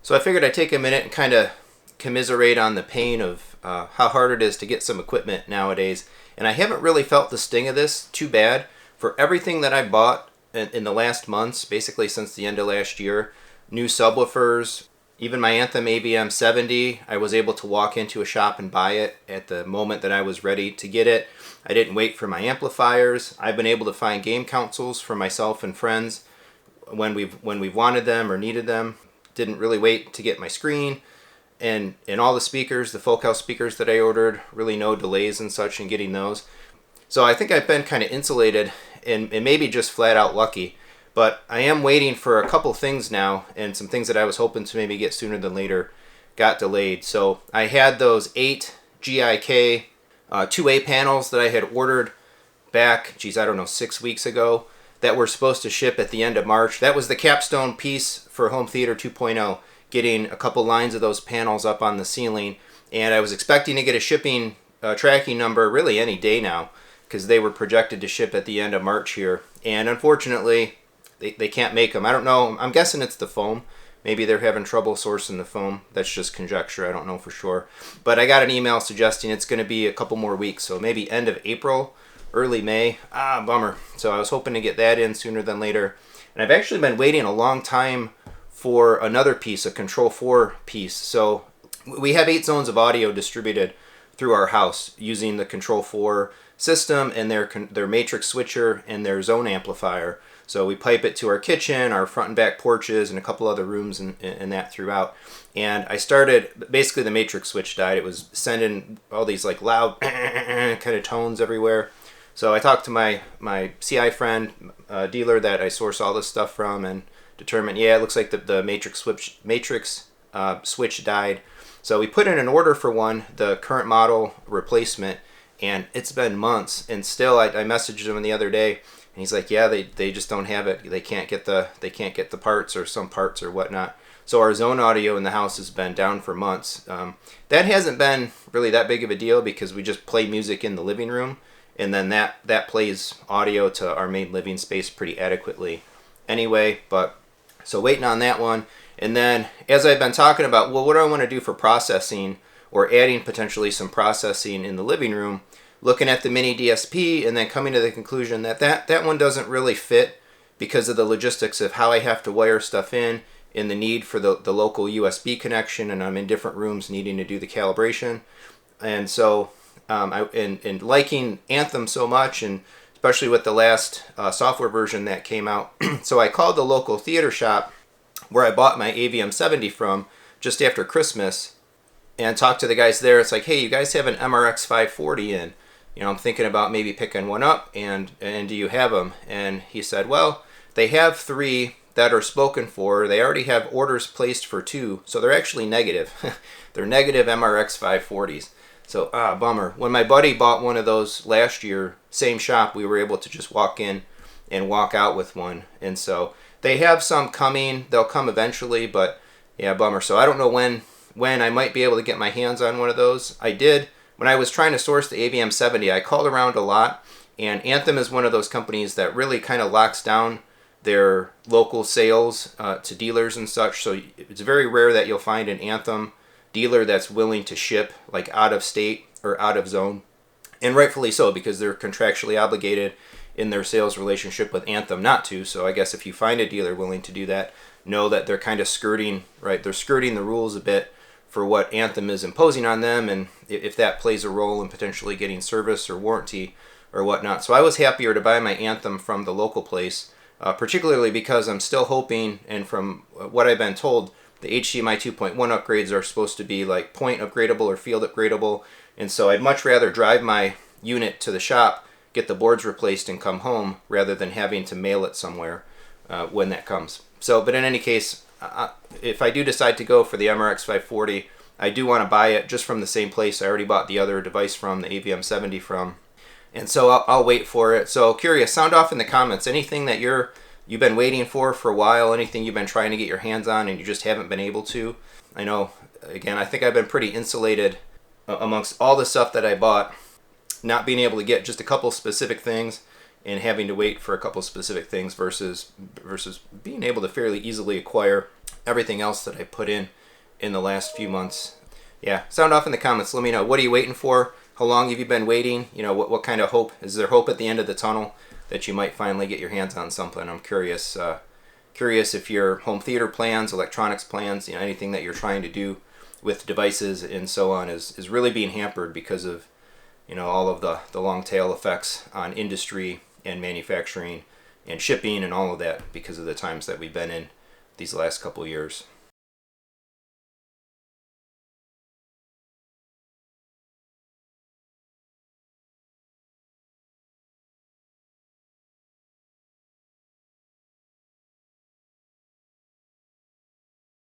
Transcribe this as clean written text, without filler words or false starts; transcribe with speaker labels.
Speaker 1: So I figured I'd take a minute and kind of commiserate on the pain of how hard it is to get some equipment nowadays. And I haven't really felt the sting of this too bad. For everything that I bought in the last months, basically since the end of last year, new subwoofers, even my Anthem AVM 70, I was able to walk into a shop and buy it at the moment that I was ready to get it. I didn't wait for my amplifiers. I've been able to find game consoles for myself and friends when we've wanted them or needed them. Didn't really wait to get my screen. And all the speakers, the folk house speakers that I ordered, really no delays and such in getting those. So I think I've been kind of insulated and maybe just flat out lucky. But I am waiting for a couple things now, and some things that I was hoping to maybe get sooner than later got delayed. So I had those 8 GIK 2A panels that I had ordered back, I don't know, 6 weeks ago, that were supposed to ship at the end of March. That was the capstone piece for Home Theater 2.0, getting a couple lines of those panels up on the ceiling. And I was expecting to get a shipping tracking number really any day now, because they were projected to ship at the end of March here. And unfortunately, they can't make them. I don't know. I'm guessing it's the foam. Maybe they're having trouble sourcing the foam. That's just conjecture. I don't know for sure. But I got an email suggesting it's going to be a couple more weeks. So maybe end of April, early May. Bummer. So I was hoping to get that in sooner than later. And I've actually been waiting a long time for another piece, a Control 4 piece. So we have 8 zones of audio distributed through our house using the Control 4 system and their matrix switcher and their zone amplifier. So we pipe it to our kitchen, our front and back porches, and a couple other rooms and that throughout. And I started, basically the matrix switch died. It was sending all these like loud kind of tones everywhere. So I talked to my CI friend, dealer that I source all this stuff from, and determined, yeah, it looks like the matrix switch died. So we put in an order for one, the current model replacement, and it's been months. And still, I messaged him the other day. And he's like, yeah, they just don't have it. They can't get the parts or some parts or whatnot. So our zone audio in the house has been down for months. That hasn't been really that big of a deal because we just play music in the living room, and then that plays audio to our main living space pretty adequately anyway. But so waiting on that one. And then as I've been talking about, well, what do I want to do for processing or adding potentially some processing in the living room, looking at the mini DSP and then coming to the conclusion that one doesn't really fit because of the logistics of how I have to wire stuff in and the need for the local USB connection, and I'm in different rooms needing to do the calibration. And so and liking Anthem so much, and especially with the last software version that came out, so I called the local theater shop where I bought my AVM 70 from just after Christmas and talked to the guys there. It's like, hey, you guys have an MRX 540 in. I'm thinking about maybe picking one up, and do you have them? And he said, well, they have 3 that are spoken for. They already have orders placed for 2, so they're actually negative. They're negative MRX 540s. So, bummer. When my buddy bought one of those last year, same shop, we were able to just walk in and walk out with one. And so they have some coming. They'll come eventually, but yeah, bummer. So I don't know when I might be able to get my hands on one of those. I did. When I was trying to source the AVM 70, I called around a lot, and Anthem is one of those companies that really kind of locks down their local sales to dealers and such. So it's very rare that you'll find an Anthem dealer that's willing to ship like out of state or out of zone, and rightfully so, because they're contractually obligated in their sales relationship with Anthem not to. So I guess if you find a dealer willing to do that, know that they're kind of skirting the rules a bit for what Anthem is imposing on them, and if that plays a role in potentially getting service or warranty or whatnot. So I was happier to buy my Anthem from the local place, particularly because I'm still hoping, and from what I've been told, the HDMI 2.1 upgrades are supposed to be like point upgradable or field upgradable, and so I'd much rather drive my unit to the shop, get the boards replaced, and come home rather than having to mail it somewhere when that comes. So, but in any case, if I do decide to go for the MRX 540, I do want to buy it just from the same place I already bought the other device from, the AVM 70 from. And so I'll wait for it. So curious, sound off in the comments. Anything that you've been waiting for a while, anything you've been trying to get your hands on and you just haven't been able to. I know, again, I think I've been pretty insulated amongst all the stuff that I bought, not being able to get just a couple specific things and having to wait for a couple specific things versus being able to fairly easily acquire everything else that I put in the last few months. Yeah, sound off in the comments. Let me know. What are you waiting for? How long have you been waiting? You know, what kind of hope? Is there hope at the end of the tunnel that you might finally get your hands on something? I'm curious. Curious if your home theater plans, electronics plans, you know, anything that you're trying to do with devices and so on is really being hampered because of, you know, all of the long tail effects on industry and manufacturing and shipping and all of that because of the times that we've been in these last couple of years.